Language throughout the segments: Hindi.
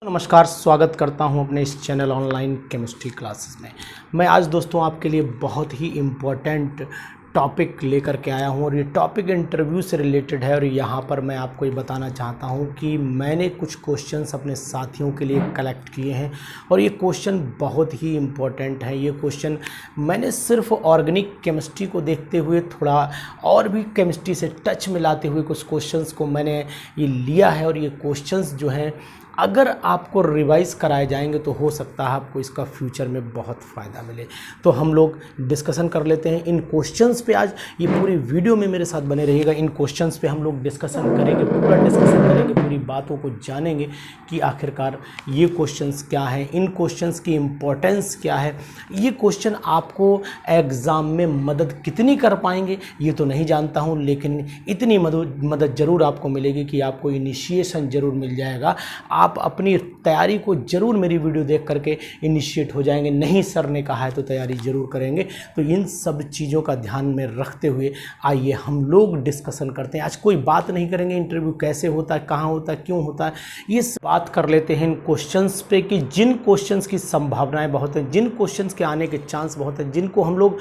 नमस्कार, स्वागत करता हूं अपने इस चैनल ऑनलाइन केमिस्ट्री क्लासेस में। मैं आज दोस्तों आपके लिए बहुत ही इम्पोर्टेंट टॉपिक लेकर के आया हूं और ये टॉपिक इंटरव्यू से रिलेटेड है। और यहाँ पर मैं आपको ये बताना चाहता हूं कि मैंने कुछ क्वेश्चंस अपने साथियों के लिए कलेक्ट किए हैं और ये क्वेश्चन बहुत ही इम्पोर्टेंट है। ये क्वेश्चन मैंने सिर्फ ऑर्गेनिक केमिस्ट्री को देखते हुए थोड़ा और भी केमिस्ट्री से टच मिलाते हुए कुछ क्वेश्चंस को मैंने ये लिया है और ये क्वेश्चंस जो हैं अगर आपको रिवाइज़ कराए जाएंगे तो हो सकता है आपको इसका फ्यूचर में बहुत फ़ायदा मिले। तो हम लोग डिस्कशन कर लेते हैं इन क्वेश्चंस पे। आज ये पूरी वीडियो में मेरे साथ बने रहिएगा। इन क्वेश्चंस पे हम लोग डिस्कशन करेंगे, पूरा डिस्कशन करेंगे, पूरी बातों को जानेंगे कि आखिरकार ये क्वेश्चंस क्या हैं, इन क्वेश्चंस की इम्पोर्टेंस क्या है, ये क्वेश्चन आपको एग्ज़ाम में मदद कितनी कर पाएंगे ये तो नहीं जानता हूँ, लेकिन इतनी मदद ज़रूर आपको मिलेगी कि आपको इनिशिएशन ज़रूर मिल जाएगा। आप अपनी तैयारी को ज़रूर मेरी वीडियो देख करके इनिशिएट हो जाएंगे। नहीं सर ने कहा है तो तैयारी ज़रूर करेंगे। तो इन सब चीज़ों का ध्यान में रखते हुए आइए हम लोग डिस्कशन करते हैं। आज कोई बात नहीं करेंगे इंटरव्यू कैसे होता है, कहाँ होता है, क्यों होता है, ये बात कर लेते हैं इन क्वेश्चंस पे कि जिन क्वेश्चंस की संभावनाएं बहुत हैं, जिन क्वेश्चंस के आने के चांस बहुत हैं, जिनको हम लोग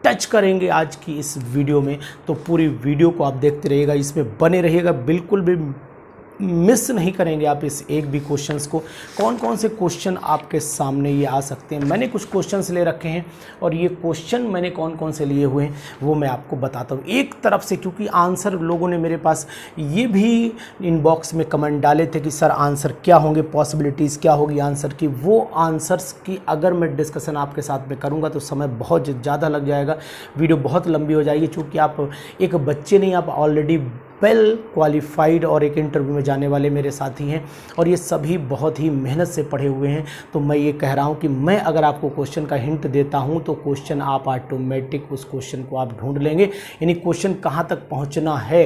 टच करेंगे आज की इस वीडियो में। तो पूरी वीडियो को आप देखते रहिएगा, इसमें बने रहिएगा, बिल्कुल भी मिस नहीं करेंगे आप इस एक भी क्वेश्चंस को। कौन कौन से क्वेश्चन आपके सामने ये आ सकते हैं, मैंने कुछ क्वेश्चंस ले रखे हैं और ये क्वेश्चन मैंने कौन कौन से लिए हुए हैं वो मैं आपको बताता हूँ एक तरफ से, क्योंकि आंसर लोगों ने मेरे पास ये भी इनबॉक्स में कमेंट डाले थे कि सर आंसर क्या होंगे, पॉसिबिलिटीज़ क्या होगी आंसर की। वो आंसर्स की अगर मैं डिस्कशन आपके साथ में करूँगा तो समय बहुत ज़्यादा लग जाएगा, वीडियो बहुत लंबी हो जाएगी। चूँकि आप एक बच्चे नहीं, आप ऑलरेडी वेल क्वालिफाइड और एक इंटरव्यू में जाने वाले मेरे साथी हैं और ये सभी बहुत ही मेहनत से पढ़े हुए हैं। तो मैं ये कह रहा हूँ कि मैं अगर आपको क्वेश्चन का हिंट देता हूँ तो क्वेश्चन आप ऑटोमेटिक उस क्वेश्चन को आप ढूंढ लेंगे। यानी क्वेश्चन कहाँ तक पहुँचना है,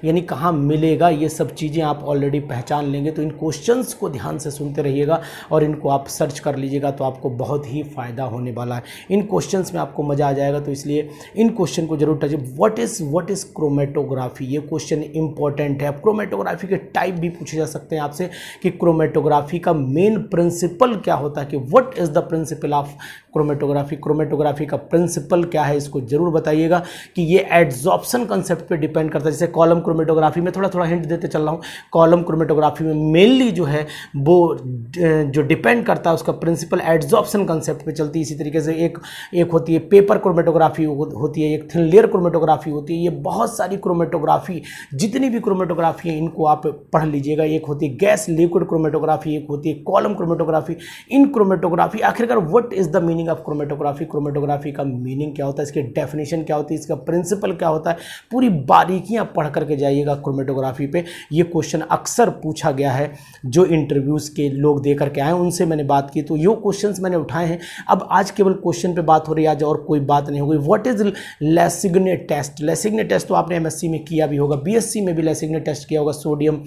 यानी कहाँ मिलेगा, ये सब चीज़ें आप ऑलरेडी पहचान लेंगे। तो इन क्वेश्चंस को ध्यान से सुनते रहिएगा और इनको आप सर्च कर लीजिएगा तो आपको बहुत ही फ़ायदा होने वाला है। इन क्वेश्चंस में आपको मज़ा आ जाएगा, तो इसलिए इन क्वेश्चन को जरूर टच। व्हाट इज़ क्रोमेटोग्राफी, ये क्वेश्चन इंपॉर्टेंट है। अब क्रोमेटोग्राफी के टाइप भी पूछे जा सकते हैं आपसे कि क्रोमेटोग्राफी का मेन प्रिंसिपल क्या होता है, कि what is the principle of chromatography, chromatography का प्रिंसिपल क्या है, इसको जरूर बताइएगा। कि ये एड्सॉर्प्शन कंसेप्ट पे डिपेंड करता है। जैसे कॉलम क्रोमेटोग्राफी में थोड़ा थोड़ा हिंट देते चल रहा हूँ, कॉलम क्रोमेटोग्राफी में मेनली जो है वो जो डिपेंड करता है उसका प्रिंसिपल एड्सॉर्प्शन कंसेप्ट पे चलती है। इसी तरीके से एक होती है पेपर क्रोमेटोग्राफी होती है, एक थिन लेयर क्रोमेटोग्राफी होती है। ये बहुत सारी क्रोमेटोग्राफी, जितनी भी क्रोमेटोग्राफी है इनको आप पढ़ लीजिएगा। एक होती है गैस लिक्विड क्रोमेटोग्राफी, एक होती है कॉलम क्रोमेटोग्राफी। इन क्रोमेटोग्राफी आखिरकार what is the meaning of chromatography, chromatography का मीनिंग क्या होता है, इसकी डेफिनेशन क्या होती है, इसका प्रिंसिपल क्या होता है, पूरी बारीकियां पढ़ करके जाइएगा क्रोमेटोग्राफी पे। ये क्वेश्चन अक्सर पूछा गया है, जो इंटरव्यूज के लोग दे करके आए उनसे मैंने बात की तो ये क्वेश्चंस मैंने उठाए हैं। अब आज केवल क्वेश्चन पे बात हो रही है, आज और कोई बात नहीं होगी। व्हाट इज लेसिग्ने टेस्ट, लेसिग्ने टेस्ट तो आपने एमएससी में किया भी होगा, बीएससी में भी लेसिग्ने टेस्ट किया होगा। सोडियम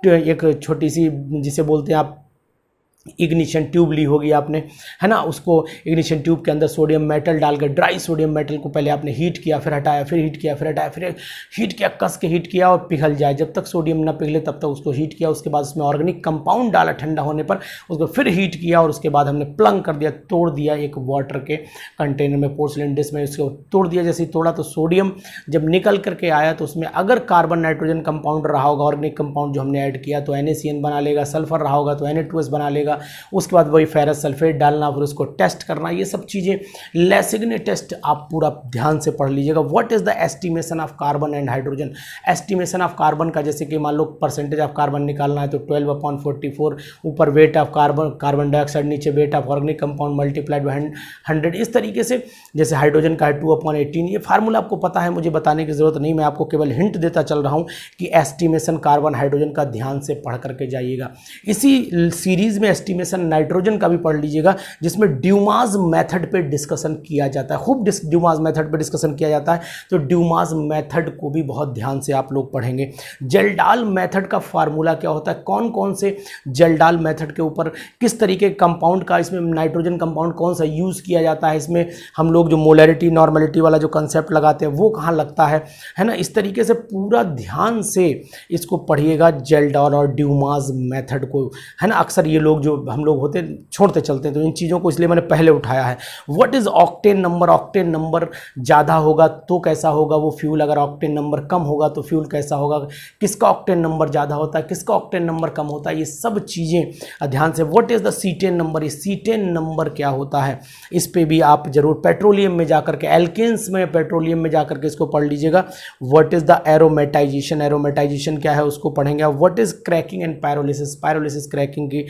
एक छोटी सी जिसे बोलते हैं आप इग्निशन ट्यूब ली होगी आपने, है ना। उसको इग्निशन ट्यूब के अंदर सोडियम मेटल डालकर, ड्राई सोडियम मेटल को पहले आपने हीट किया, फिर हटाया, फिर हीट किया, फिर हटाया, फिर हीट किया, कस के हीट किया और पिघल जाए। जब तक सोडियम ना पिघले तब तक उसको हीट किया। उसके बाद उसमें ऑर्गेनिक कंपाउंड डाला, ठंडा होने पर उसको फिर हीट किया और उसके बाद हमने प्लंग कर दिया, तोड़ दिया एक वाटर के कंटेनर में, पोर्सिलेन डिश में उसको तोड़ दिया। जैसे ही तोड़ा तो सोडियम जब निकल करके आया तो उसमें अगर कार्बन नाइट्रोजन कंपाउंड रहा होगा, ऑर्गेनिक कंपाउंड जो हमने ऐड किया, तो NaCN बना लेगा, सल्फर रहा होगा तो Na2S बना लेगा। उसके बाद वही फेरस सल्फेट डालना, फिर उसको टेस्ट करना, ये सब चीज़ें लेसिग्ने टेस्ट आप पूरा ध्यान से पढ़ लीजिएगा। What is the estimation of carbon and hydrogen, estimation of carbon का, जैसे कि मान लो परसेंटेज ऑफ कार्बन निकालना है तो 12/44, ऊपर वेट ऑफ कार्बन डाइऑक्साइड, नीचे weight of organic compound multiplied by 100। इस तरीके से जैसे हाइड्रोजन का है 2/18। ये फार्मूला आपको पता है, मुझे बताने की जरूरत नहीं, मैं आपको केवल हिंट देता चल रहा हूँ कि एस्टिमेशन कार्बन हाइड्रोजन का ध्यान से पढ़ करके जाइएगा। इसी सीरीज में एस्टिमेशन नाइट्रोजन का भी पढ़ लीजिएगा, जिसमें ड्यूमास मेथड पे डिस्कशन किया जाता है, खूब ड्यूमास मेथड पे डिस्कशन किया जाता है। तो ड्यूमास मेथड को भी बहुत ध्यान से आप लोग पढ़ेंगे। जेल्डाल मेथड का फार्मूला क्या होता है, कौन कौन से जेल्डाल मेथड के ऊपर किस तरीके के कंपाउंड का, इसमें नाइट्रोजन कंपाउंड कौन सा यूज़ किया जाता है, इसमें हम लोग जो मोलैरिटी नॉर्मलिटी वाला जो कंसेप्ट लगाते हैं वो कहाँ लगता है ना। इस तरीके से पूरा ध्यान से इसको पढ़िएगा, जेल्डाल और ड्यूमास मेथड को, है ना। अक्सर ये लोग जो हम लोग होते छोड़ते चलते हैं, तो इन चीज़ों को इसलिए मैंने पहले उठाया है। What is octane number, octane number ज़्यादा होगा तो कैसा होगा वो फ्यूल, अगर ऑक्टेन नंबर कम होगा तो फ्यूल कैसा होगा, किसका ऑक्टेन नंबर ज़्यादा होता है, किसका ऑक्टेन नंबर कम होता है, ये सब चीज़ें ध्यान से। What is the cetane number, ये सीटेन नंबर क्या होता है, इस पे भी आप जरूर पेट्रोलियम में जाकर के, एल्केन्स में पेट्रोलियम में जाकर के इसको पढ़ लीजिएगा। What is the aromatisation, aromatisation क्या है उसको पढ़ेंगे। What is cracking and pyrolysis, pyrolysis cracking की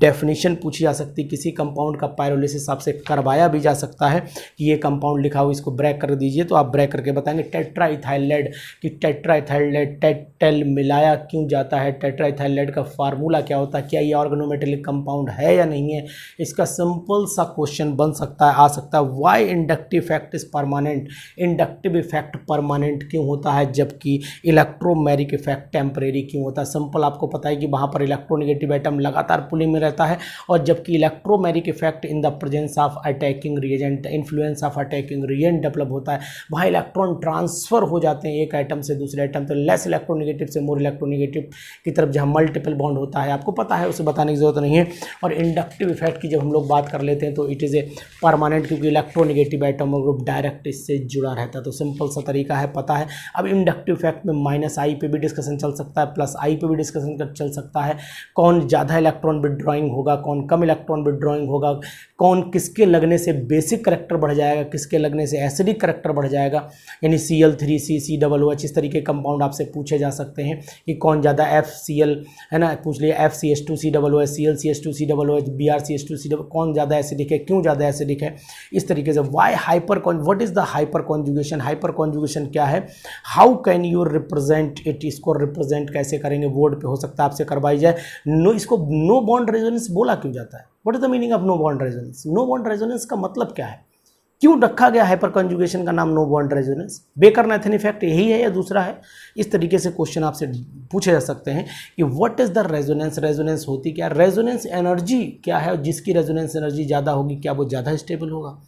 डेफिनेशन पूछी जा सकती है, किसी कंपाउंड का पायरोलिसिस आपसे करवाया भी जा सकता है कि ये कंपाउंड लिखा हो इसको ब्रेक कर दीजिए, तो आप ब्रेक करके बताएंगे। टेट्राइथाइल लेड, कि टेट्राइथाइल लेड टेल मिलाया क्यों जाता है, टेट्राइथाइल लेड का फार्मूला क्या होता है, क्या ये ऑर्गेनोमेटेलिक कंपाउंड है या नहीं है, इसका सिंपल सा क्वेश्चन बन सकता है, आ सकता है। Why inductive effect is permanent, inductive effect permanent क्यों होता है जबकि इलेक्ट्रोमैरिक इफेक्ट टेम्परेरी क्यों होता है। सिंपल आपको पता है कि वहाँ पर इलेक्ट्रोनेगेटिव एटम लगातार पुलिंग में रहता है, और जबकि electromeric effect in the presence of attacking reagent, influence of attacking reagent develop होता है, वहाँ इलेक्ट्रॉन ट्रांसफर हो जाते हैं एक एटम से दूसरे एटम, तो लेस इलेक्ट्रोनेगेटिव से मोर इलेक्ट्रोनेगेटिव की तरफ जहाँ मल्टीपल बॉन्ड होता है, आपको पता है, उसे बताने की जरूरत नहीं है। और इंडक्टिव इफेक्ट की जब हम लोग बात कर लेते हैं तो इट इज़ ए परमानेंट, क्योंकि इलेक्ट्रोनेगेटिव एटम ग्रुप डायरेक्ट इससे जुड़ा रहता है, तो सिंपल सा तरीका है, पता है। अब इंडक्टिव इफेक्ट में माइनस आई पे भी डिस्कशन चल सकता है, प्लस आई पे भी डिस्कशन चल सकता है, कौन ज़्यादा इलेक्ट्रॉन विड्रॉइंग होगा, कौन कम इलेक्ट्रॉन विड्रॉइंग होगा, कौन किसके लगने से बेसिक करैक्टर बढ़ जाएगा, किसके लगने से एसिडिक करैक्टर बढ़ जाएगा, यानी Cl3C COOH, इस तरीके कंपाउंड आपसे पूछे जा सकते हैं कि कौन ज़्यादा FCl, है ना, पूछ लिए FCH2COOH, ClCH2COOH, BrCH2COOH, कौन ज़्यादा एसिडिक है, क्यों ज़्यादा एसिडिक है, इस तरीके से। Why hyper, what is the hyper conjugation, hyper conjugation क्या है, how can you represent it, इसको रिप्रेजेंट कैसे करेंगे, बोर्ड पे हो सकता है आपसे करवाई जाए। नो, इसको नो बॉन्ड रेजोनेंस बोला क्यों जाता है, what is the meaning of no bond resonance, no bond resonance का मतलब क्या है, क्यों रखा गया हाइपर कॉन्जुगेशन का नाम no bond resonance, Baker Nathan effect यही है या दूसरा है, इस तरीके से क्वेश्चन आपसे पूछे जा सकते हैं कि what is the resonance, resonance होती क्या, रेजोनेंस एनर्जी क्या है, और जिसकी रेजोनेंस एनर्जी ज़्यादा होगी क्या वो ज़्यादा स्टेबल होगा।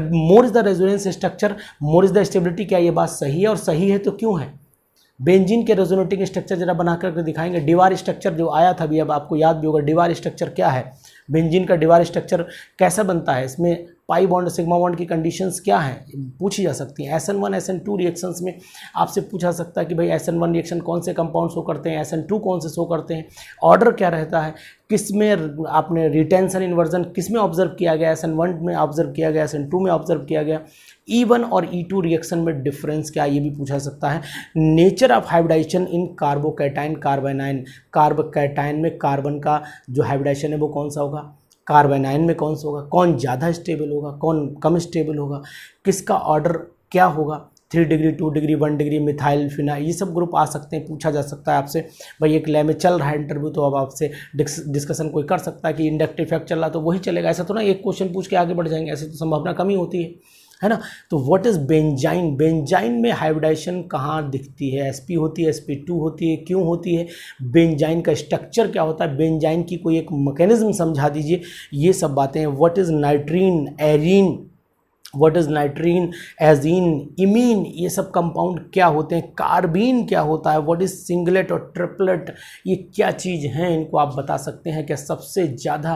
More is the resonance structure, more is the stability, क्या ये बात सही है, और सही है तो क्यों है। बेंजीन के रेजोनेटिंग स्ट्रक्चर जरा बना करके दिखाएंगे। डिवार स्ट्रक्चर जो आया था अभी, अब आपको याद भी होगा डिवार स्ट्रक्चर क्या है, बेंजीन का डिवार स्ट्रक्चर कैसा बनता है, इसमें पाई बॉन्ड सिग्मा बॉन्ड की कंडीशंस क्या हैं पूछी जा सकती हैं। SN1 SN2 रिएक्शंस में आपसे पूछा सकता है कि भाई SN1 रिएक्शन कौन से कंपाउंड शो करते हैं, SN2 कौन से शो करते हैं, ऑर्डर क्या रहता है, किस में आपने रिटेंशन इन्वर्जन किस में ऑब्जर्व किया गया, SN1 में ऑब्जर्व किया गया, SN2 में ऑब्जर्व किया गया, E1 और E2 रिएक्शन में डिफरेंस क्या, ये भी पूछा सकता है। Nature of hybridization in carbocation carbanion, carbocation में कार्बन का जो हाइब्रिडाइजेशन है वो कौन सा होगा, कार्बोनाइन में कौन सा होगा, कौन ज़्यादा स्टेबल होगा, कौन कम स्टेबल होगा, किसका ऑर्डर क्या होगा, 3 degree 2 degree 1 degree methyl phenyl, ये सब ग्रुप आ सकते हैं, पूछा जा सकता है आपसे। भाई एक लैब में चल रहा है इंटरव्यू, तो अब आपसे डिस्कशन कोई कर सकता है कि इंडक्टिव इफेक्ट चल रहा है तो वही चलेगा, ऐसा तो ना एक क्वेश्चन पूछ के आगे बढ़ जाएंगे, ऐसी तो संभावना कम ही होती है ना। तो व्हाट इज बेंजाइन, बेंजाइन में हाइब्रिडाइजेशन कहाँ दिखती है, sp होती है, sp2 होती है, क्यों होती है, बेंजाइन का स्ट्रक्चर क्या होता है, बेंजाइन की कोई एक मैकेनिज्म समझा दीजिए, ये सब बातें हैं। What is nitrene, arene, what is nitrene, azine, imine, ये सब कंपाउंड क्या होते हैं, कार्बीन क्या होता है, व्हाट इज सिंगलेट और ट्रिपलेट, ये क्या चीज़ हैं, इनको आप बता सकते हैं क्या, सबसे ज़्यादा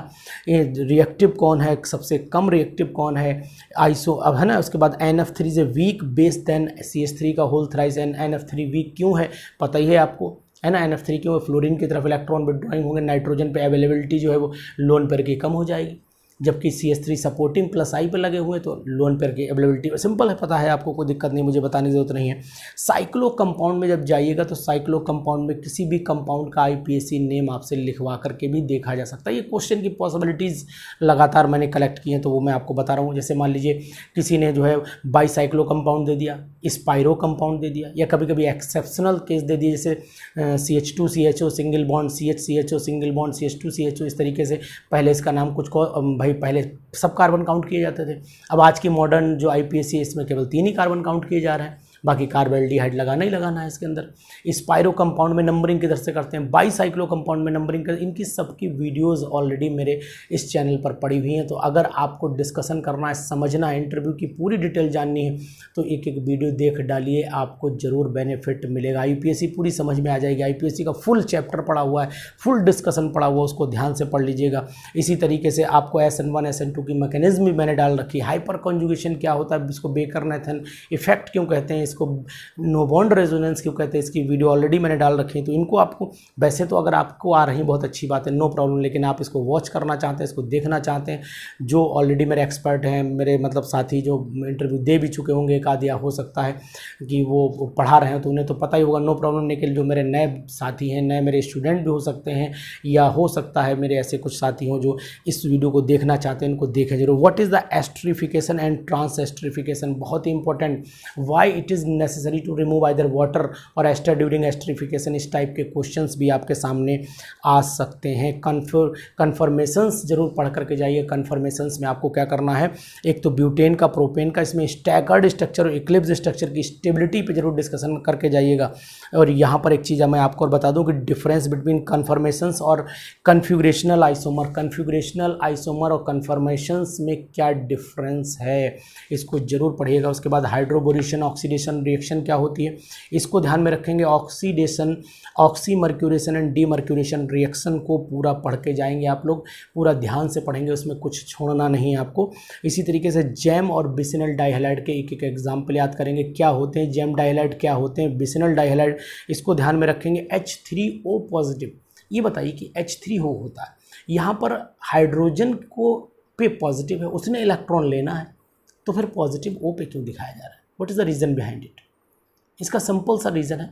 रिएक्टिव कौन है, सबसे कम रिएक्टिव कौन है, आइसो, अब है ना। उसके बाद NF3 is a weak base than CH3 का whole thrice, and NF3 week क्यों है पता ही है आपको, है ना। NF3 क्यों, फ्लोरीन की तरफ इलेक्ट्रॉन विड्रॉइंग होंगे, नाइट्रोजन पे अवेलेबिलिटी जो है वो लोन पर की कम हो जाएगी, जबकि CH3 सपोर्टिंग प्लस आई पे लगे हुए हैं, तो लोन पेयर की अवेलेबिलिटी सिंपल है, पता है आपको, कोई दिक्कत नहीं, मुझे बताने की जरूरत नहीं है। साइक्लो कंपाउंड में जब जाइएगा तो साइक्लो कंपाउंड में किसी भी कंपाउंड का IPSC नेम आपसे लिखवा करके भी देखा जा सकता है। ये क्वेश्चन की पॉसिबिलिटीज़ लगातार मैंने कलेक्ट की हैं, तो वो मैं आपको बता रहा हूँ। जैसे मान लीजिए किसी ने जो है बाईसाइक्लो कंपाउंड दे दिया, स्पाइरो कंपाउंड दे दिया, या कभी कभी एक्सेप्शनल केस दे दिए, जैसे CH2CHO single bond, CHCHO single bond, CH2CHO, इस तरीके से। पहले इसका नाम कुछ को भाई पहले सब कार्बन काउंट किए जाते थे, अब आज की मॉडर्न जो IPSC है इसमें केवल 3 ही कार्बन काउंट किए जा रहे हैं, बाकी कार्बोल्डिहाइड लगाना ही लगाना है इसके अंदर। स्पाइरो कंपाउंड में नंबरिंग किधर से करते हैं, बाईसाइक्लो कंपाउंड में नंबरिंग कर, इनकी सबकी वीडियोस ऑलरेडी मेरे इस चैनल पर पड़ी हुई हैं। तो अगर आपको डिस्कशन करना है, समझना है, इंटरव्यू की पूरी डिटेल जाननी है, तो एक एक वीडियो देख डालिए, आपको ज़रूर बेनिफिट मिलेगा। IPSC पूरी समझ में आ जाएगी। IPSC का फुल चैप्टर पढ़ा हुआ है, फुल डिस्कशन पढ़ा हुआ है, उसको ध्यान से पढ़ लीजिएगा। इसी तरीके से आपको SN1 SN2 की मैकेनिज्म भी मैंने डाल रखी है। हाइपर कॉन्जुगेशन क्या होता है, इसको बेकरनेथन इफेक्ट क्यों कहते हैं, इसको नो बॉन्ड रेजोनेंस क्यों कहते हैं, इसकी वीडियो ऑलरेडी मैंने डाल रखी है। तो इनको आपको, वैसे तो अगर आपको आ रही बहुत अच्छी बात है, नो प्रॉब्लम, लेकिन आप इसको वॉच करना चाहते हैं, इसको देखना चाहते हैं, जो ऑलरेडी मेरे एक्सपर्ट हैं, मेरे मतलब साथी जो इंटरव्यू दे भी चुके होंगे, एक आध या हो सकता है कि वो पढ़ा रहे हैं, तो उन्हें तो पता ही होगा, नो प्रॉब्लम। लेकिन जो मेरे नए साथी हैं, नए मेरे स्टूडेंट भी हो सकते हैं, या हो सकता है मेरे ऐसे कुछ साथी हों जो इस वीडियो को देखना चाहते हैं, इनको देखें जरूर। What is the esterification and transesterification, बहुत ही important. Why it is necessary to remove either water और एस्टर ड्यूरिंग एस्ट्रिफिकेशन, इस टाइप के क्वेश्चंस भी आपके सामने आ सकते हैं। कन्फर्मेशंस जरूर पढ़ करके जाइए। कन्फर्मेशंस में आपको क्या करना है, एक तो ब्यूटेन का, प्रोपेन का, इसमें स्टैगर्ड स्ट्रक्चर और इक्लिप्स स्ट्रक्चर की स्टेबिलिटी पे जरूर डिस्कशन करके जाइएगा। और यहाँ पर एक चीज़ मैं आपको और बता दूँ कि डिफरेंस बिटवीन कन्फर्मेशंस और कन्फिगरेशनल आइसोमर, कन्फिगरेशनल आइसोमर और कन्फर्मेशंस में क्या डिफरेंस है, इसको जरूर पढ़िएगा। उसके बाद हाइड्रोबोरेशन ऑक्सीडेशन रिएक्शन क्या होती है, इसको ध्यान में रखेंगे। Oxidation, oxymercuration and demercuration reaction को पूरा पढ़ के जाएंगे आप लोग, पूरा ध्यान से पढ़ेंगे, उसमें कुछ छोड़ना नहीं है आपको। इसी तरीके से जैम और बिसिनल डाइहैलाइड के एक एक एग्जाम्पल याद करेंगे, क्या होते हैं जैम डाइहैलाइड, क्या होते हैं बिसिनल डाइहैलाइड, इसको ध्यान में रखेंगे। H3O पॉजिटिव, ये बताइए कि H3O होता है, यहाँ पर हाइड्रोजन को पे पॉजिटिव है, उसने इलेक्ट्रॉन लेना है, तो फिर पॉजिटिव O पे क्यों दिखाया जा रहा है, what is the reason behind it. इसका सिंपल सा रीज़न है,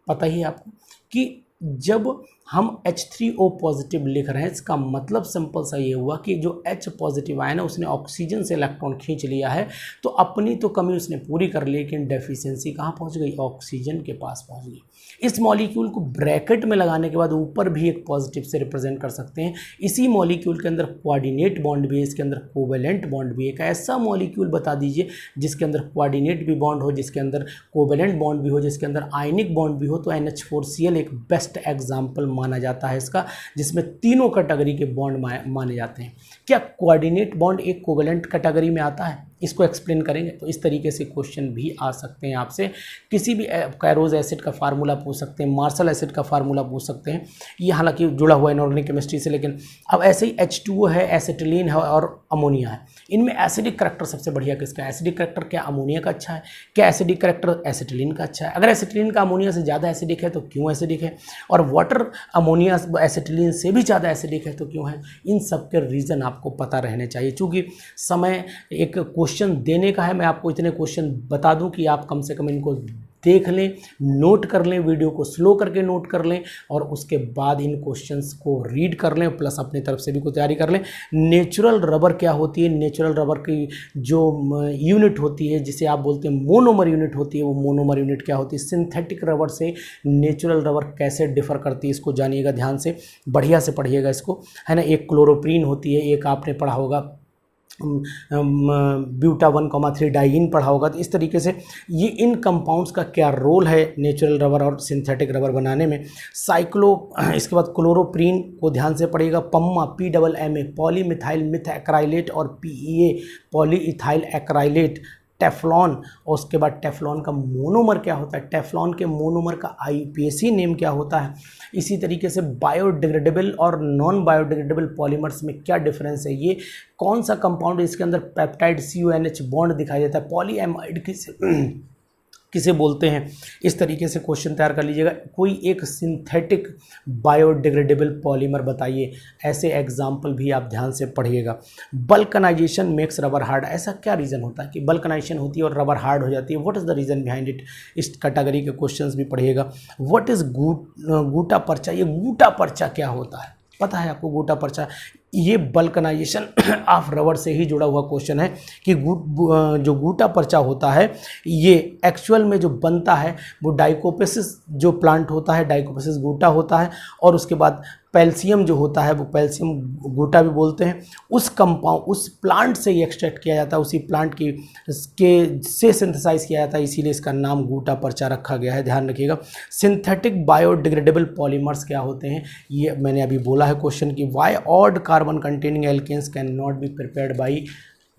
पता ही है आपको, कि जब हम H3O पॉजिटिव लिख रहे हैं, इसका मतलब सिंपल सा ये हुआ कि जो H पॉजिटिव आया ना, उसने ऑक्सीजन से इलेक्ट्रॉन खींच लिया है, तो अपनी तो कमी उसने पूरी कर ली, लेकिन डेफिशिएंसी कहाँ पहुँच गई, ऑक्सीजन के पास पहुँच गई। इस मॉलिक्यूल को ब्रैकेट में लगाने के बाद ऊपर भी एक पॉजिटिव से रिप्रेजेंट कर सकते हैं। इसी मॉलिक्यूल के अंदर कोऑर्डिनेट बॉन्ड भी है, इसके अंदर कोवेलेंट बॉन्ड भी है। एक ऐसा मॉलिक्यूल बता दीजिए जिसके अंदर कोऑर्डिनेट भी बॉन्ड हो, जिसके अंदर कोवेलेंट बॉन्ड भी हो, जिसके अंदर आयनिक बॉन्ड भी हो। तो NH4Cl एक बेस्ट एग्जाम्पल माना जाता है इसका, जिसमें तीनों कैटेगरी के बॉन्ड माने जाते हैं। क्या कोऑर्डिनेट बॉन्ड एक कोवेलेंट कैटेगरी में आता है, इसको एक्सप्लेन करेंगे। तो इस तरीके से क्वेश्चन भी आ सकते हैं आपसे, किसी भी कैरोज एसिड का फार्मूला पूछ सकते हैं, मार्शल एसिड का फार्मूला पूछ सकते हैं, ये हालांकि जुड़ा हुआ है इनऑर्गेनिक केमिस्ट्री से। लेकिन अब ऐसे ही H2O है, एसिटिलीन है और अमोनिया है, इनमें एसिडिक करैक्टर सबसे बढ़िया किसका है, एसिडिक करैक्टर क्या अमोनिया का अच्छा है, क्या एसिडिक करैक्टर एसिटिलीन का अच्छा है। अगर एसिटिलीन का अमोनिया से ज़्यादा एसिडिक है तो क्यों एसिडिक है, और वाटर अमोनिया एसिटिलीन से भी ज़्यादा एसिडिक है तो क्यों है। इन सब के रीज़न आपको पता रहने चाहिए। चूँकि समय एक क्वेश्चन देने का है, मैं आपको इतने क्वेश्चन बता दूं कि आप कम से कम इनको देख लें, नोट कर लें, वीडियो को स्लो करके नोट कर लें, और उसके बाद इन क्वेश्चंस को रीड कर लें, प्लस अपनी तरफ से भी कोई तैयारी कर लें। नेचुरल रबर क्या होती है, नेचुरल रबर की जो यूनिट होती है, जिसे आप बोलते हैं मोनोमर यूनिट होती है, वो मोनोमर यूनिट क्या होती है, सिंथेटिक रबर से नेचुरल रबर कैसे डिफर करती है, इसको जानिएगा ध्यान से, बढ़िया से पढ़िएगा इसको, है ना। एक क्लोरोप्रीन होती है, एक आपने पढ़ा होगा ब्यूटा 1,3 डाइइन पढ़ा होगा। तो इस तरीके से ये इन कंपाउंड्स का क्या रोल है नेचुरल रबर और सिंथेटिक रबर बनाने में। साइक्लो, इसके बाद क्लोरोप्रीन को ध्यान से पढ़िएगा। पम्मा PMMA पॉलीमिथाइल मिथ एक्राइलेट और PEA पॉलीइथाइल एक्राइलेट। टेफ्लॉन, और उसके बाद टेफ्लॉन का मोनोमर क्या होता है, टेफ्लॉन के मोनोमर का IPSC नेम क्या होता है। इसी तरीके से बायोडिग्रेडेबल और नॉन बायोडिग्रेडेबल पॉलीमर्स में क्या डिफरेंस है, ये कौन सा कंपाउंड है इसके अंदर पेप्टाइड CONH बॉन्ड दिखाई देता है, पॉलीएमाइड की किसे बोलते हैं, इस तरीके से क्वेश्चन तैयार कर लीजिएगा। कोई एक सिंथेटिक बायोडिग्रेडेबल पॉलीमर बताइए, ऐसे एग्जाम्पल भी आप ध्यान से पढ़िएगा। बल्कनाइजेशन मेक्स रबर हार्ड, ऐसा क्या रीज़न होता है कि बल्कनाइजेशन होती है और रबर हार्ड हो जाती है, what is the reason behind it, इस कैटेगरी के क्वेश्चंस भी पढ़िएगा। व्हाट इज़ गूटा पर्चा, ये गूटा पर्चा क्या होता है, पता है आपको गूटा पर्चा? ये बल्कनाइजेशन ऑफ रबर से ही जुड़ा हुआ क्वेश्चन है कि जो गूटा पर्चा होता है ये एक्चुअल में जो बनता है वो डाइकोपेसिस जो प्लांट होता है, डाइकोपेसिस गूटा होता है, और उसके बाद पैल्सियम जो होता है वो पैल्सियम गूटा भी बोलते हैं, उस कंपाउंड उस प्लांट से ही एक्सट्रैक्ट किया जाता है, उसी प्लांट की से सिंथेसाइज किया जाता है, इसीलिए इसका नाम गूटा पर्चा रखा गया है, ध्यान रखिएगा। सिंथेटिक बायोडिग्रेडेबल पॉलीमर्स क्या होते हैं, ये मैंने अभी बोला है क्वेश्चन की। Why odd carbon containing alkanes can not be prepared by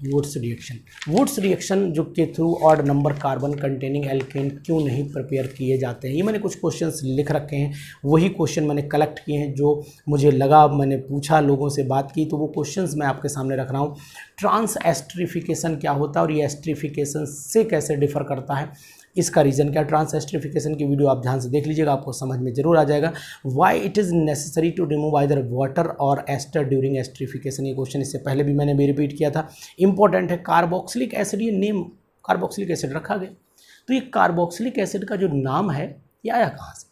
Wurtz reaction, Wurtz reaction जो के through odd number carbon containing alkane क्यों नहीं प्रिपेयर किए जाते हैं। ये मैंने कुछ क्वेश्चंस लिख रखे हैं, वही क्वेश्चन मैंने कलेक्ट किए हैं जो मुझे लगा, मैंने पूछा, लोगों से बात की, तो वो क्वेश्चंस मैं आपके सामने रख रहा हूँ। ट्रांस एस्ट्रिफिकेशन क्या होता है और ये एस्ट्रिफिकेशन से कैसे डिफर करता है, इसका रीज़न क्या, ट्रांस एस्ट्रिफिकेशन की वीडियो आप ध्यान से देख लीजिएगा, आपको समझ में जरूर आ जाएगा। Why it is necessary to remove either water और एस्टर ड्यूरिंग एस्ट्रिफिकेशन, ये क्वेश्चन इससे पहले भी मैंने भी रिपीट किया था, इंपॉर्टेंट है। कार्बोक्सिलिक एसिड, ये नेम कार्बोक्सिलिक एसिड रखा गया, तो ये कार्बोक्सिलिक एसिड का जो नाम है ये आया कहाँ से,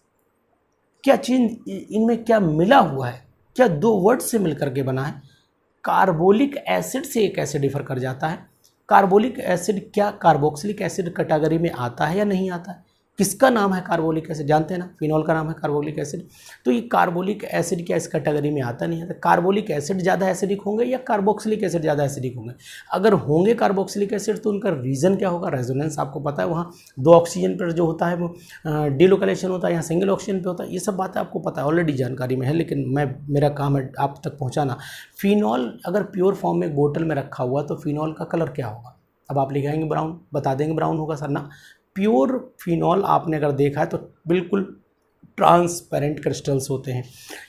क्या चीज इनमें क्या मिला हुआ है, क्या दो वर्ड से मिलकर के बना है। कार्बोलिक एसिड से एक कैसे डिफर कर जाता है, कार्बोलिक एसिड क्या कार्बोक्सिलिक एसिड कैटेगरी में आता है या नहीं आता है, किसका नाम है कार्बोलिक एसिड, जानते हैं ना, फिनॉल का नाम है कार्बोलिक एसिड। तो ये कार्बोलिक एसिड क्या इस कैटेगरी में आता नहीं आता, कार्बोलिक एसिड ज़्यादा एसिडिक होंगे या कार्बोक्सिलिक एसिड ज़्यादा एसिडिक होंगे। अगर होंगे कार्बोक्सिलिक एसिड तो उनका रीज़न क्या होगा, रेजोनेंस, आपको पता है वहाँ दो ऑक्सीजन पर जो होता है वो डिलोकेलेशन होता है, यहाँ सिंगल ऑक्सीजन पर होता है, ये सब बातें आपको पता है, ऑलरेडी जानकारी में है, लेकिन मेरा काम है आप तक पहुँचाना। फिनॉल अगर प्योर फॉर्म में बोतल में रखा हुआ तो फिनॉल का कलर क्या होगा, अब आप लिखाएंगे ब्राउन, बता देंगे ब्राउन होगा सर ना। प्योर फिनॉल आपने अगर देखा है तो बिल्कुल ट्रांसपेरेंट क्रिस्टल्स होते हैं।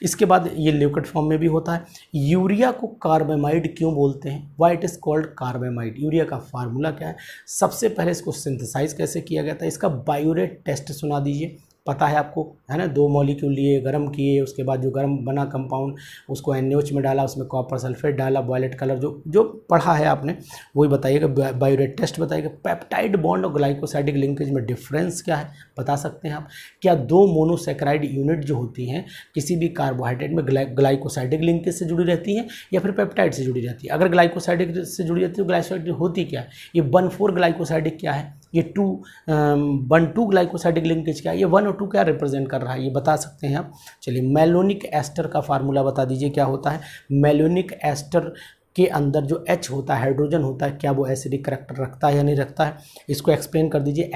इसके बाद ये लिक्विड फॉर्म में भी होता है। यूरिया को कार्बामाइड क्यों बोलते हैं, why it is called carbamide, urea का फार्मूला क्या है, सबसे पहले इसको सिंथेसाइज कैसे किया गया था, इसका बायोरेट टेस्ट सुना दीजिए, पता है आपको, है ना। दो मॉलिक्यूल लिए, गर्म किए, उसके बाद जो गर्म बना कंपाउंड उसको NaOH में डाला, उसमें कॉपर सल्फेट डाला, वायलेट कलर जो पढ़ा है आपने वही बताइएगा, बायोरेट टेस्ट बताइएगा। पेप्टाइड बॉन्ड और ग्लाइकोसाइडिक लिंकेज में डिफरेंस क्या है बता सकते हैं आप। क्या दो मोनोसेक्राइड यूनिट जो होती हैं किसी भी कार्बोहाइड्रेट में ग्लाइकोसाइडिक लिंकेज से जुड़ी रहती हैं या फिर पेप्टाइड से जुड़ी रहती है। अगर ग्लाइकोसाइडिक से जुड़ी रहती है तो ग्लाइकोसाइडिक होती क्या है, ये 1,4 ग्लाइकोसाइडिक क्या है, ये 1,2 ग्लाइकोसाइडिक लिंकेज क्या है, ये 1 और 2 क्या रिप्रेजेंट कर रहा है, ये बता सकते हैं आप। चलिए मेलोनिक एस्टर का फार्मूला बता दीजिए क्या होता है। मेलोनिक एस्टर के अंदर जो H होता है, हाइड्रोजन होता है, क्या वो एसिडिक करैक्टर रखता है या नहीं रखता है, इसको एक्सप्लेन कर दीजिए।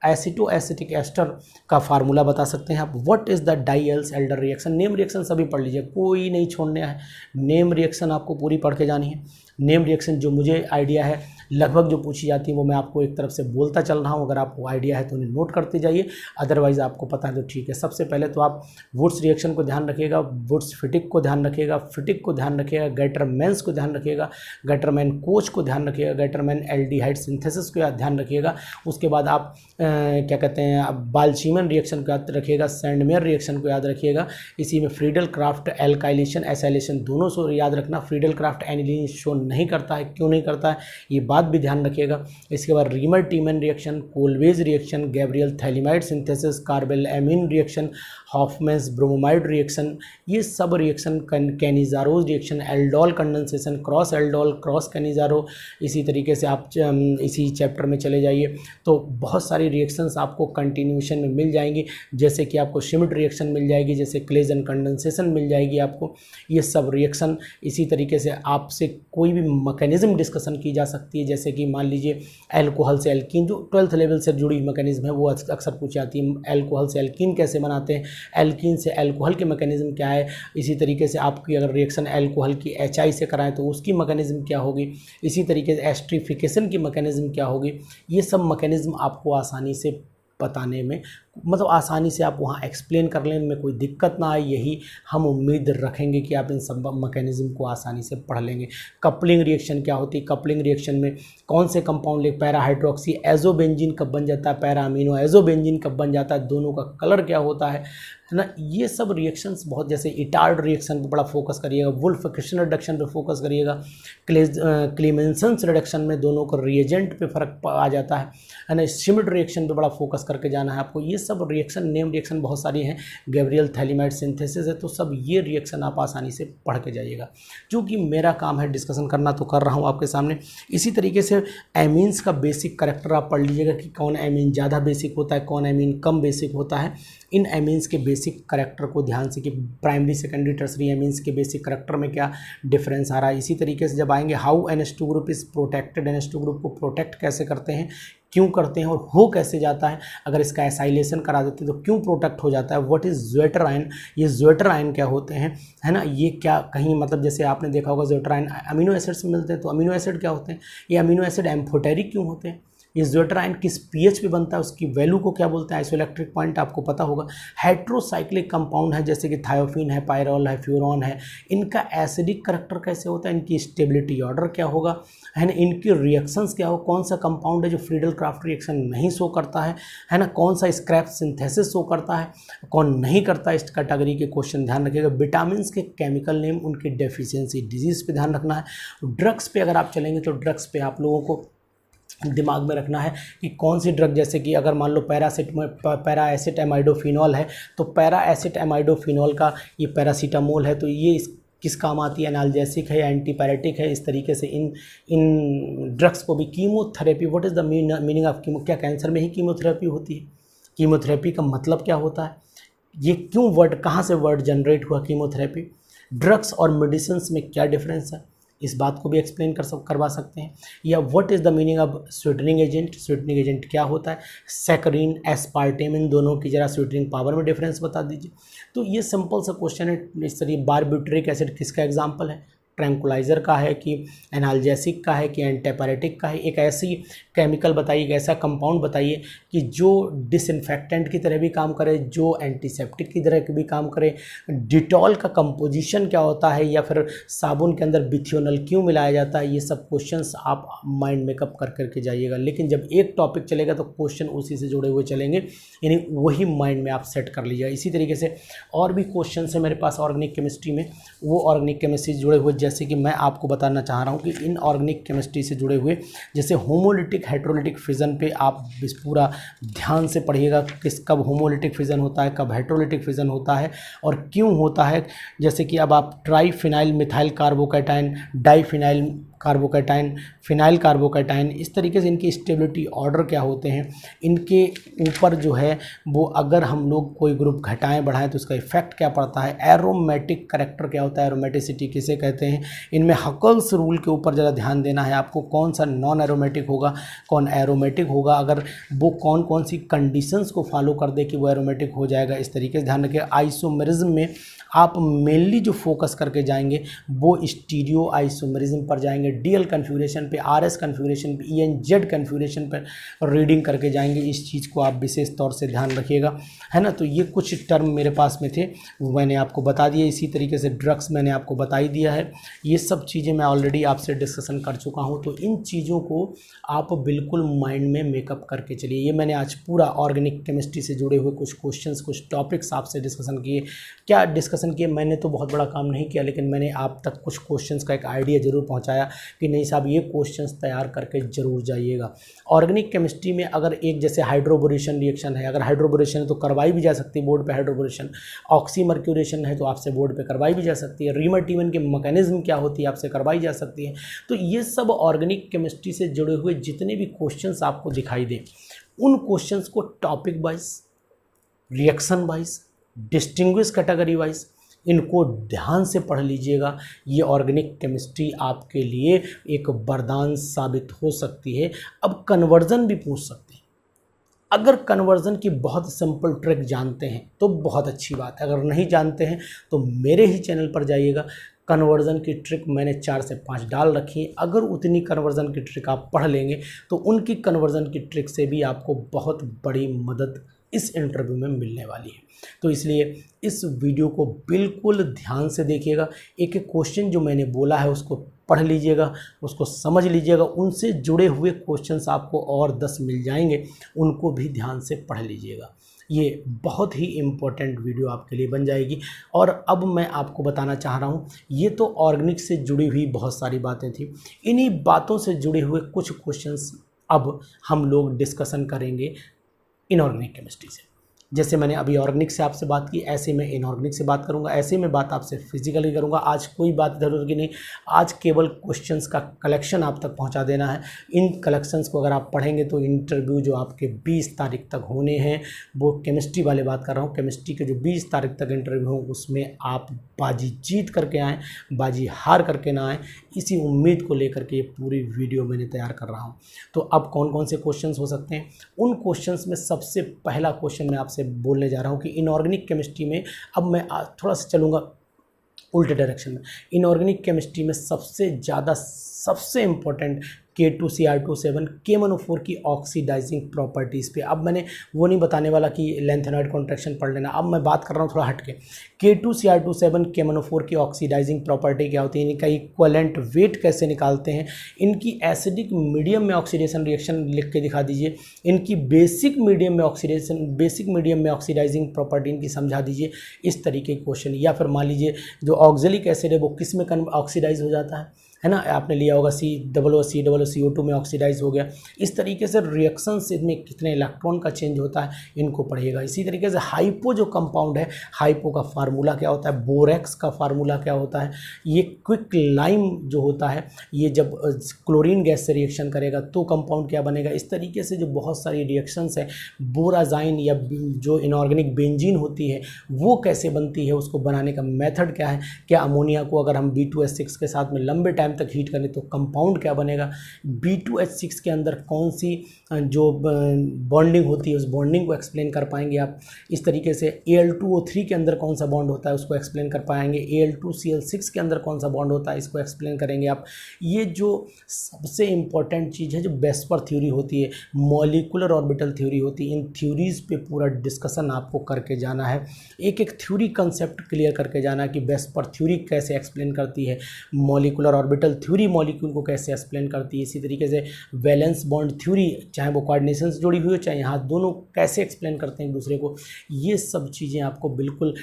एसिटो एसिटिक एस्टर का फार्मूला बता सकते हैं आप। What is the डाइल्स Elder reaction, name reaction सभी पढ़ लीजिए, कोई नहीं छोड़ने है, नेम रिएक्शन आपको पूरी पढ़ के जानी है। नेम रिएक्शन जो मुझे आइडिया है लगभग जो पूछी जाती है वो मैं आपको एक तरफ से बोलता चल रहा हूँ, अगर आपको आइडिया है तो उन्हें नोट करते जाइए, अदरवाइज़ आपको पता है तो ठीक है। सबसे पहले तो आप वुड्स रिएक्शन को ध्यान रखिएगा, वुड्स फिटिक को ध्यान रखिएगा, फिटिक को ध्यान रखिएगा, गैटरमैन्स को ध्यान रखिएगा, गैटरमैन कोच को ध्यान रखिएगा, गैटरमैन एल्डिहाइड सिंथेसिस को ध्यान रखिएगा। उसके बाद आप क्या कहते हैं, आप बाल्चीमन रिएक्शन को याद रखिएगा, सैंडमेयर रिएक्शन को याद रखिएगा। इसी में फ्रीडल क्राफ्ट एल्काइलेशन एसाइलेशन दोनों को याद रखना। फ्रीडल क्राफ्ट एनिलीन शो नहीं करता है, क्यों नहीं करता है ये बात भी ध्यान रखिएगा। इसके बाद Reimer Tiemann reaction, Kolbe's reaction, Gabriel phthalimide synthesis, carbylamine reaction, Hoffmann's bromamide reaction, ये सब reaction, Cannizzaro's reaction, aldol condensation, cross aldol, cross Cannizzaro. इसी तरीके से आप इसी चैप्टर में चले जाइए तो बहुत सारी रिएक्शंस आपको कंटिन्यूशन में मिल जाएंगी, जैसे कि आपको शिमिट रिएक्शन मिल जाएगी, जैसे क्लेजन कंडेंसेशन मिल जाएगी आपको। ये सब रिएक्शन इसी तरीके से आपसे कोई भी मैकेनिज्म डिस्कशन की जा सकती है, जैसे कि मान लीजिए एल्कोहल से एल्कीन, जो 12th लेवल से जुड़ी मैकेनिज्म है वो अक्सर पूछी जाती है। एल्कोहल से एल्कीन कैसे बनाते हैं, एल्कीन से एल्कोहल के मैकेनिज्म क्या है। इसी तरीके से आपकी अगर रिएक्शन एल्कोहल की HI से कराएं तो उसकी मैकेनिज्म क्या होगी। इसी तरीके से एस्ट्रिफिकेशन की मैकेनिज्म क्या होगी। ये सब मैकेनिज्म आपको आसानी से बताने में मतलब आसानी से आप वहाँ एक्सप्लेन कर लें, इनमें कोई दिक्कत ना आए, यही हम उम्मीद रखेंगे कि आप इन सब मैकेनिज्म को आसानी से पढ़ लेंगे। कपलिंग रिएक्शन क्या होती है, कपलिंग रिएक्शन में कौन से कंपाउंड, पैरा हाइड्रोक्सी एजोबेंजीन कब बन जाता है, पैरा अमीनो एजोबेंजीन कब बन जाता है, दोनों का कलर क्या होता है ना। ये सब रिएक्शंस बहुत, जैसे इटार्ड रिएक्शन पर बड़ा फोकस करिएगा, वुल्फ क्रिस्टन रिडक्शन पे फोकस करिएगा, क्लीमेंसन्स रिडक्शन में दोनों को रिएजेंट पे फर्क आ जाता है ना। श्मिट रिएक्शन पे बड़ा फोकस करके जाना है आपको। ये सब रिएक्शन, नेम रिएक्शन बहुत सारी हैं, गैब्रियल थैलीमाइड सिंथेसिस है, तो सब ये रिएक्शन आप आसानी से पढ़ के जाइएगा। क्योंकि मेरा काम है डिस्कशन करना, तो कर रहा हूँ आपके सामने। इसी तरीके से एमीन्स का बेसिक करैक्टर आप पढ़ लीजिएगा कि कौन एमीन ज़्यादा बेसिक होता है, कौन एमीन कम बेसिक होता है। इन एमीन्स के बेसिक करैक्टर को ध्यान से, कि प्राइमरी सेकेंडरी टर्सरी एमीन्स के बेसिक करैक्टर में क्या डिफरेंस आ रहा है। इसी तरीके से जब आएंगे how NH2 group is protected, NH2 group को प्रोटेक्ट कैसे करते हैं, क्यों करते हैं और हो कैसे जाता है, अगर इसका एसाइलेशन करा देते हैं तो क्यों प्रोटेक्ट हो जाता है। व्हाट इज़ ज़्वेटर आयन, ये ज़्वेटर आयन क्या होते हैं, है ना। ये क्या कहीं मतलब जैसे आपने देखा होगा ज़्वेटर आयन अमीनो एसिड से मिलते हैं, तो अमीनो एसिड क्या होते हैं, ये अमीनो एसिड एम्फोटेरिक क्यों होते हैं, ये ज़्वेटर आयन किस pH पे बनता है, उसकी वैल्यू को क्या बोलते हैं, आइसोइलेक्ट्रिक पॉइंट आपको पता होगा। हेट्रोसाइक्लिक कंपाउंड है जैसे कि थायोफिन है, पायरोल है, फ्यूरॉन है, इनका एसिडिक करैक्टर कैसे होता है, इनकी स्टेबिलिटी ऑर्डर क्या होगा, है ना, इनकी रिएक्शंस क्या हो, कौन सा कंपाउंड है जो फ्रीडल क्राफ्ट रिएक्शन नहीं शो करता है ना, कौन सा स्क्रैप सिंथेसिस शो करता है, कौन नहीं करता है। इस कैटेगरी के क्वेश्चन ध्यान रखिएगा। विटामिन के केमिकल नेम, उनकी डेफिशिएंसी, डिजीज़ पे ध्यान रखना है। ड्रग्स पे अगर आप चलेंगे तो ड्रग्स पे आप लोगों को दिमाग में रखना है कि कौन सी ड्रग, जैसे कि अगर मान लो पैरा एसिटामाइडोफिनॉल है, तो पैरा एसिटामाइडोफिनॉल का ये पैरासीटामोल है, तो ये किस काम आती है, एनाल्जेसिक है, एंटीपायरेटिक है। इस तरीके से इन ड्रग्स को भी chemotherapy, what is the meaning of chemo, क्या कैंसर में ही कीमोथेरेपी होती है, कीमोथेरेपी का मतलब क्या होता है, ये क्यों वर्ड, कहाँ से वर्ड जनरेट हुआ कीमोथेरेपी, ड्रग्स और मेडिसिन में क्या डिफरेंस है, इस बात को भी एक्सप्लेन करवा सकते हैं। या what is the meaning of sweetening agent, sweetening agent क्या होता है, सैकरीन, एस्पार्टेम, इन दोनों की जरा स्वीटनिंग पावर में डिफरेंस बता दीजिए। तो ये सिंपल सा क्वेश्चन है। इस तरह बारबिट्रिक एसिड किसका एग्जाम्पल है, ट्रैंकुलाइज़र का है कि एनाल्जेसिक का है कि एंटीपायरेटिक का है। एक ऐसी केमिकल बताइए, एक ऐसा कंपाउंड बताइए कि जो डिसइंफेक्टेंट की तरह भी काम करे, जो एंटीसेप्टिक की तरह भी काम करे। डिटॉल का कंपोजिशन क्या होता है, या फिर साबुन के अंदर बिथियोनल क्यों मिलाया जाता है। ये सब क्वेश्चंस आप माइंड मेकअप कर करके जाइएगा। लेकिन जब एक टॉपिक चलेगा तो क्वेश्चन उसी से जुड़े हुए चलेंगे, यानी वही माइंड में आप सेट कर लीजिएगा। इसी तरीके से और भी क्वेश्चन है मेरे पास ऑर्गेनिक केमिस्ट्री में, वो ऑर्गेनिक केमिस्ट्री जुड़े हुए, जैसे कि मैं आपको बताना चाह रहा हूँ कि इन ऑर्गेनिक केमिस्ट्री से जुड़े हुए जैसे होमोलिटिक हेट्रोलिटिक फिजन पे आप इस पूरा ध्यान से पढ़िएगा, कब होमोलिटिक फिजन होता है, कब हेट्रोलिटिक फिजन होता है और क्यों होता है। जैसे कि अब आप triphenyl methyl carbocation, diphenyl carbocation, phenyl carbocation, इस तरीके से इनकी स्टेबिलिटी ऑर्डर क्या होते हैं, इनके ऊपर जो है वो अगर हम लोग कोई ग्रुप घटाएं बढ़ाएं तो उसका इफेक्ट क्या पड़ता है। एरोमेटिक करैक्टर क्या होता है, एरोमेटिसिटी किसे कहते हैं। इनमें हकल्स रूल के ऊपर ज़रा ध्यान देना है आपको, कौन सा नॉन एरोमेटिक होगा, कौन एरोमेटिक होगा, अगर वो कौन कौन सी कंडीशंस को फॉलो कर दे कि वो एरोमेटिक हो जाएगा। इस तरीके से ध्यान रखिए। आइसोमेरिज्म में आप मेनली जो फोकस करके जाएंगे वो स्टीरियो आइसोमेरिज्म पर जाएंगे, डीएल कन्फिगरेशन पे, आरएस कन्फिगरेशन पे, ईएनजेड कन्फिगरेशन पर रीडिंग करके जाएंगे। इस चीज़ को आप विशेष तौर से ध्यान रखिएगा, है ना। तो ये कुछ टर्म मेरे पास में थे, वो मैंने आपको बता दिए। इसी तरीके से ड्रग्स मैंने आपको बता ही दिया है। ये सब चीज़ें मैं ऑलरेडी आपसे डिस्कशन कर चुका हूँ, तो इन चीज़ों को आप बिल्कुल माइंड में मेकअप करके चलिए। ये मैंने आज पूरा ऑर्गेनिक केमिस्ट्री से जुड़े हुए कुछ क्वेश्चंस, कुछ टॉपिक्स आपसे डिस्कशन किए। क्या डिस्कशन किए, मैंने तो बहुत बड़ा काम नहीं किया, लेकिन मैंने आप तक कुछ क्वेश्चंस का एक आइडिया ज़रूर पहुंचाया कि नहीं साहब ये क्वेश्चंस तैयार करके ज़रूर जाइएगा। ऑर्गेनिक केमिस्ट्री में अगर एक जैसे हाइड्रोबोरेशन रिएक्शन है, अगर हाइड्रोबोरेशन है तो करवाई भी जा सकती है बोर्ड पे हाइड्रोबोरेशन। ऑक्सीमर्क्यूरेशन है तो आपसे बोर्ड पे करवाई भी जा सकती है। रीमर्टिवन के मैकेनिज्म क्या होती है आपसे करवाई जा सकती है। तो ये सब ऑर्गेनिक केमिस्ट्री से जुड़े हुए जितने भी क्वेश्चंस आपको दिखाई दें, उन क्वेश्चंस को topic wise, reaction wise, distinguish category wise इनको ध्यान से पढ़ लीजिएगा। ये ऑर्गेनिक केमिस्ट्री आपके लिए एक वरदान साबित हो सकती है। अब कन्वर्जन भी पूछ सकते हैं। अगर कन्वर्जन की बहुत सिंपल ट्रिक जानते हैं तो बहुत अच्छी बात है, अगर नहीं जानते हैं तो मेरे ही चैनल पर जाइएगा। कन्वर्जन की ट्रिक मैंने 4 से 5 डाल रखी है। अगर उतनी कन्वर्जन की ट्रिक आप पढ़ लेंगे तो उनकी कन्वर्जन की ट्रिक से भी आपको बहुत बड़ी मदद इस इंटरव्यू में मिलने वाली है। तो इसलिए इस वीडियो को बिल्कुल ध्यान से देखिएगा। एक एक क्वेश्चन जो मैंने बोला है उसको पढ़ लीजिएगा, उसको समझ लीजिएगा, उनसे जुड़े हुए क्वेश्चंस आपको और 10 मिल जाएंगे, उनको भी ध्यान से पढ़ लीजिएगा। ये बहुत ही इम्पोर्टेंट वीडियो आपके लिए बन जाएगी। और अब मैं आपको बताना चाह रहा हूँ, ये तो ऑर्गेनिक से जुड़ी हुई बहुत सारी बातें थी, इन्हीं बातों से जुड़े हुए कुछ क्वेश्चंस अब हम लोग डिस्कशन करेंगे इनऑर्गेनिक केमिस्ट्री से। जैसे मैंने अभी ऑर्गेनिक से आपसे बात की, ऐसे मैं इनऑर्गेनिक से बात करूंगा, ऐसे मैं बात आपसे फिजिकली करूंगा। आज कोई बात इधर उधर की नहीं, आज केवल क्वेश्चंस का कलेक्शन आप तक पहुंचा देना है। इन कलेक्शंस को अगर आप पढ़ेंगे तो इंटरव्यू जो आपके 20 तारीख तक होने हैं, वो केमिस्ट्री वाले बात कर रहा हूँ, केमिस्ट्री के जो 20 तारीख तक इंटरव्यू हो उसमें आप बाजी जीत करके आएँ, बाजी हार करके ना आएँ। इसी उम्मीद को लेकर के ये पूरी वीडियो मैंने तैयार कर रहा हूँ। तो अब कौन कौन से क्वेश्चंस हो सकते हैं, उन क्वेश्चंस में सबसे पहला क्वेश्चन मैं आपसे बोलने जा रहा हूँ कि इनऑर्गेनिक केमिस्ट्री में, अब मैं थोड़ा सा चलूँगा उल्टे डायरेक्शन में। इनऑर्गेनिक केमिस्ट्री में सबसे ज़्यादा सबसे इम्पोर्टेंट K2Cr27 K1O4 की ऑक्सीडाइजिंग प्रॉपर्टीज़ पे। अब मैंने वो नहीं बताने वाला कि लेंथेनॉइड कॉन्ट्रैक्शन पढ़ लेना, अब मैं बात कर रहा हूँ थोड़ा हटके। K2Cr27 K1O4 की ऑक्सीडाइजिंग प्रॉपर्टी क्या होती है, इनका इक्वलेंट वेट कैसे निकालते हैं, इनकी एसिडिक मीडियम में ऑक्सीडेशन रिएक्शन लिख के दिखा दीजिए, इनकी बेसिक मीडियम में ऑक्सीडाइजिंग प्रॉपर्टी इनकी समझा दीजिए। इस तरीके के क्वेश्चन, या फिर मान लीजिए जो ऑक्जेलिक एसिड है वो किस में ऑक्सीडाइज हो जाता है ना, आपने लिया होगा COO में ऑक्सीडाइज हो गया। इस तरीके से रिएक्शंस में कितने इलेक्ट्रॉन का चेंज होता है इनको पढ़िएगा। इसी तरीके से हाइपो जो कंपाउंड है, हाइपो का फार्मूला क्या होता है, बोरेक्स का फार्मूला क्या होता है, ये क्विक लाइम जो होता है, ये जब क्लोरीन गैस से रिएक्शन करेगा तो कंपाउंड क्या बनेगा। इस तरीके से जो बहुत सारी रिएक्शंस है, बोराजाइन या जो इनऑर्गेनिक बेंजीन होती है वो कैसे बनती है, उसको बनाने का मेथड क्या है, क्या अमोनिया को अगर हम B2H6 के साथ में लंबे टाइम तक हीट करें तो कंपाउंड क्या बनेगा, B2H6 के अंदर कौन सी जो बॉन्डिंग होती है उस बॉन्डिंग को एक्सप्लेन कर पाएंगे आप। इस तरीके से Al2O3 के अंदर कौन सा बॉन्ड होता है उसको एक्सप्लेन कर पाएंगे, Al2Cl6 के अंदर कौन सा बॉन्ड होता है इसको एक्सप्लेन करेंगे आप। ये जो सबसे इम्पॉर्टेंट चीज़ है जो बेस्पर थ्योरी होती है, मॉलिकुलर ऑर्बिटल थ्योरी होती है, इन थ्योरीज़ पे पूरा डिस्कशन आपको करके जाना है। एक एक थ्योरी कंसेप्ट क्लियर करके जाना है कि बेस्पर थ्योरी कैसे एक्सप्लेन करती है, मॉलिकुलर ऑर्बिटल थ्योरी मॉलिक्यूल को कैसे एक्सप्लेन करती है, इसी तरीके से वैलेंस बॉन्ड थ्योरी, चाहे वो कोऑर्डिनेशन से जुड़ी हुई हो चाहे यहाँ दोनों कैसे एक्सप्लेन करते हैं एक दूसरे को। ये सब चीज़ें आपको बिल्कुल,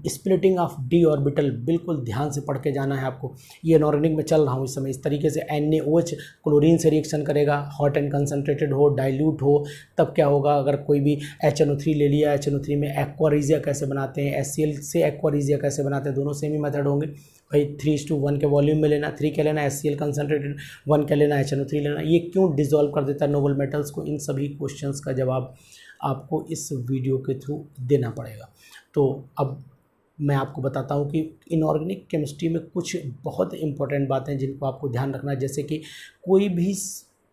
स्प्लिटिंग ऑफ डी ऑर्बिटल बिल्कुल ध्यान से पढ़ के जाना है आपको। ये इनऑर्गेनिक में चल रहा हूँ इस समय। इस तरीके से NaOH क्लोरीन से रिएक्शन करेगा, हॉट एंड कंसनट्रेटेड हो, डाइल्यूट हो, तब क्या होगा। अगर कोई भी HNO3 ले लिया, HNO3 में एक्वारिजिया कैसे बनाते हैं, HCl से एक्वारिजिया कैसे बनाते हैं, दोनों सेम ही मेथड होंगे भाई। 3:1 के वॉल्यूम में लेना, 3 क्या लेना HCl कंसनट्रेटेड, 1 क्या लेना HNO3 लेना। ये क्यों डिसॉल्व कर देता है नोबल मेटल्स को, इन सभी क्वेश्चंस का जवाब आपको इस वीडियो के थ्रू देना पड़ेगा। तो अब मैं आपको बताता हूँ कि इनऑर्गेनिक केमिस्ट्री में कुछ बहुत इंपॉर्टेंट बातें जिनको आपको ध्यान रखना है। जैसे कि कोई भी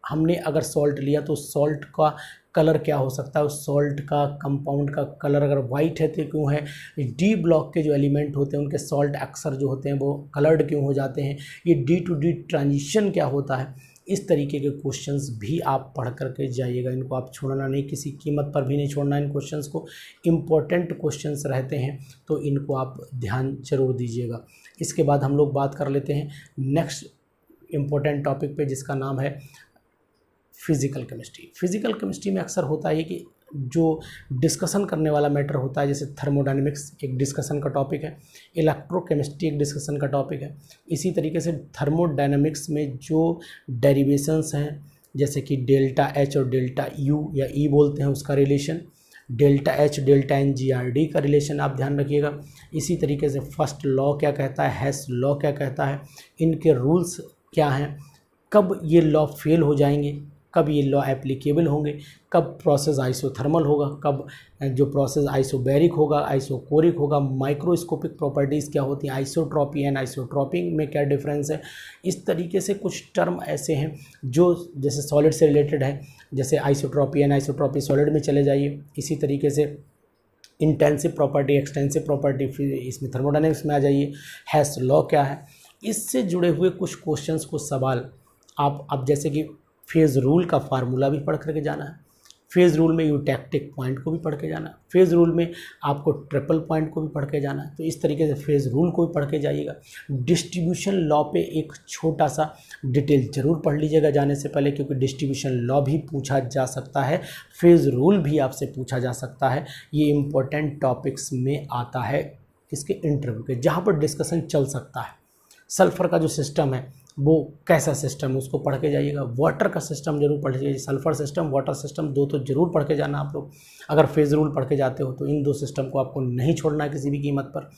हमने अगर सॉल्ट लिया तो सॉल्ट का कलर क्या हो सकता है, उस सॉल्ट का कंपाउंड का कलर अगर वाइट है तो क्यों है, डी ब्लॉक के जो एलिमेंट होते हैं उनके सॉल्ट अक्सर जो होते हैं वो कलर्ड क्यों हो जाते हैं, ये D to D ट्रांजिशन क्या होता है। इस तरीके के क्वेश्चंस भी आप पढ़ करके जाइएगा, इनको आप छोड़ना नहीं, किसी कीमत पर भी नहीं छोड़ना इन क्वेश्चंस को। इम्पोर्टेंट क्वेश्चंस रहते हैं तो इनको आप ध्यान जरूर दीजिएगा। इसके बाद हम लोग बात कर लेते हैं नेक्स्ट इम्पोर्टेंट टॉपिक पे, जिसका नाम है फिज़िकल केमिस्ट्री। फिज़िकल केमिस्ट्री में अक्सर होता है कि जो डिस्कशन करने वाला मैटर होता है, जैसे थर्मोडायनेमिक्स एक डिस्कशन का टॉपिक है, इलेक्ट्रोकेमिस्ट्री एक डिस्कशन का टॉपिक है। इसी तरीके से थर्मोडायनेमिक्स में जो डेरिवेशंस हैं, जैसे कि डेल्टा H और डेल्टा U या E बोलते हैं, उसका relation, delta H delta NGRD का रिलेशन आप ध्यान रखिएगा। इसी तरीके से फर्स्ट लॉ क्या कहता है, हेस लॉ क्या कहता है, इनके रूल्स क्या हैं, कब ये लॉ फेल हो जाएंगे, कब ये लॉ एप्लीकेबल होंगे, कब प्रोसेस आइसोथर्मल होगा, कब जो प्रोसेस आइसोबैरिक होगा, आइसोकोरिक होगा, माइक्रोस्कोपिक प्रॉपर्टीज़ क्या होती हैं, आइसोट्रॉपी एंड आइसोट्रॉपिंग में क्या डिफरेंस है। इस तरीके से कुछ टर्म ऐसे हैं जो जैसे सॉलिड से रिलेटेड है, जैसे आइसोट्रॉपी एंड आइसोट्रॉपी सॉलिड में चले जाइए। इसी तरीके से इंटेंसिव प्रॉपर्टी, एक्सटेंसिव प्रॉपर्टी, फिर इसमें थर्मोडायनेमिक्स में आ जाइए, हेस लॉ क्या है। इससे जुड़े हुए कुछ क्वेश्चंस को सवाल आप अब जैसे कि फेज़ रूल का फार्मूला भी पढ़ करके जाना है। फेज़ रूल में यूटैक्टिक पॉइंट को भी पढ़ के जाना है, फेज़ रूल में आपको ट्रिपल पॉइंट को भी पढ़ के जाना है। तो इस तरीके से फेज़ रूल को भी पढ़ के जाइएगा। डिस्ट्रीब्यूशन लॉ पे एक छोटा सा डिटेल ज़रूर पढ़ लीजिएगा जाने से पहले, क्योंकि डिस्ट्रीब्यूशन लॉ भी पूछा जा सकता है, फेज़ रूल भी आपसे पूछा जा सकता है। ये इम्पोर्टेंट टॉपिक्स में आता है इसके इंटरव्यू के, जहाँ पर डिस्कशन चल सकता है। सल्फ़र का जो सिस्टम है वो कैसा सिस्टम है उसको पढ़ के जाइएगा। वाटर का सिस्टम जरूर पढ़ लीजिए, सल्फ़र सिस्टम, वाटर सिस्टम, दो तो जरूर पढ़ के जाना आप लोग। अगर फेज़ रूल पढ़ के जाते हो तो इन दो सिस्टम को आपको नहीं छोड़ना है किसी भी कीमत पर।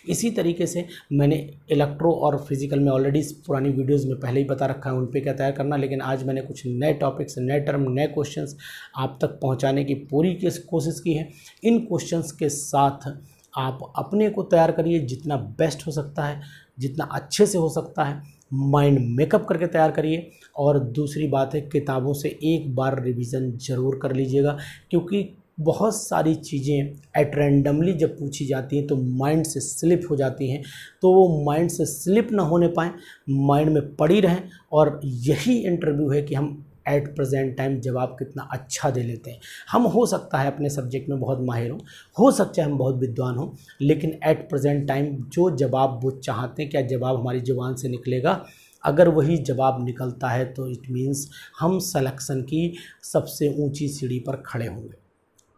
इसी तरीके से मैंने इलेक्ट्रो और फिजिकल में ऑलरेडी पुरानी वीडियोज़ में पहले ही बता रखा है उन पर क्या तैयार करना, लेकिन आज मैंने कुछ नए टॉपिक्स, नए टर्म, नए क्वेश्चंस आप तक पहुँचाने की पूरी कोशिश की है। इन क्वेश्चंस के साथ आप अपने को तैयार करिए जितना बेस्ट हो सकता है, जितना अच्छे से हो सकता है, माइंड मेकअप करके तैयार करिए। और दूसरी बात है, किताबों से एक बार रिवीजन ज़रूर कर लीजिएगा, क्योंकि बहुत सारी चीज़ें एट रैंडमली जब पूछी जाती हैं तो माइंड से स्लिप हो जाती हैं। तो वो माइंड से स्लिप ना होने पाए, माइंड में पड़ी रहें। और यही इंटरव्यू है कि हम एट प्रेजेंट टाइम जवाब कितना अच्छा दे लेते हैं। हम हो सकता है अपने सब्जेक्ट में बहुत माहिर हो सकता है हम बहुत विद्वान हों, लेकिन एट प्रेजेंट टाइम जो जवाब वो चाहते हैं, क्या जवाब हमारी ज़ुबान से निकलेगा, अगर वही जवाब निकलता है तो इट मीन्स हम सिलेक्शन की सबसे ऊंची सीढ़ी पर खड़े होंगे।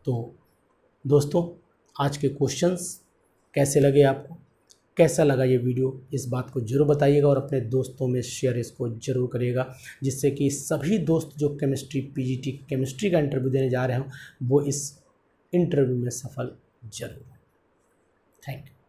तो दोस्तों, आज के क्वेश्चंस कैसे लगे आपको, कैसा लगा ये वीडियो, इस बात को जरूर बताइएगा और अपने दोस्तों में शेयर इसको जरूर करिएगा, जिससे कि सभी दोस्त जो केमिस्ट्री पीजीटी केमिस्ट्री का इंटरव्यू देने जा रहे हों वो इस इंटरव्यू में सफल जरूर हो। Thank you.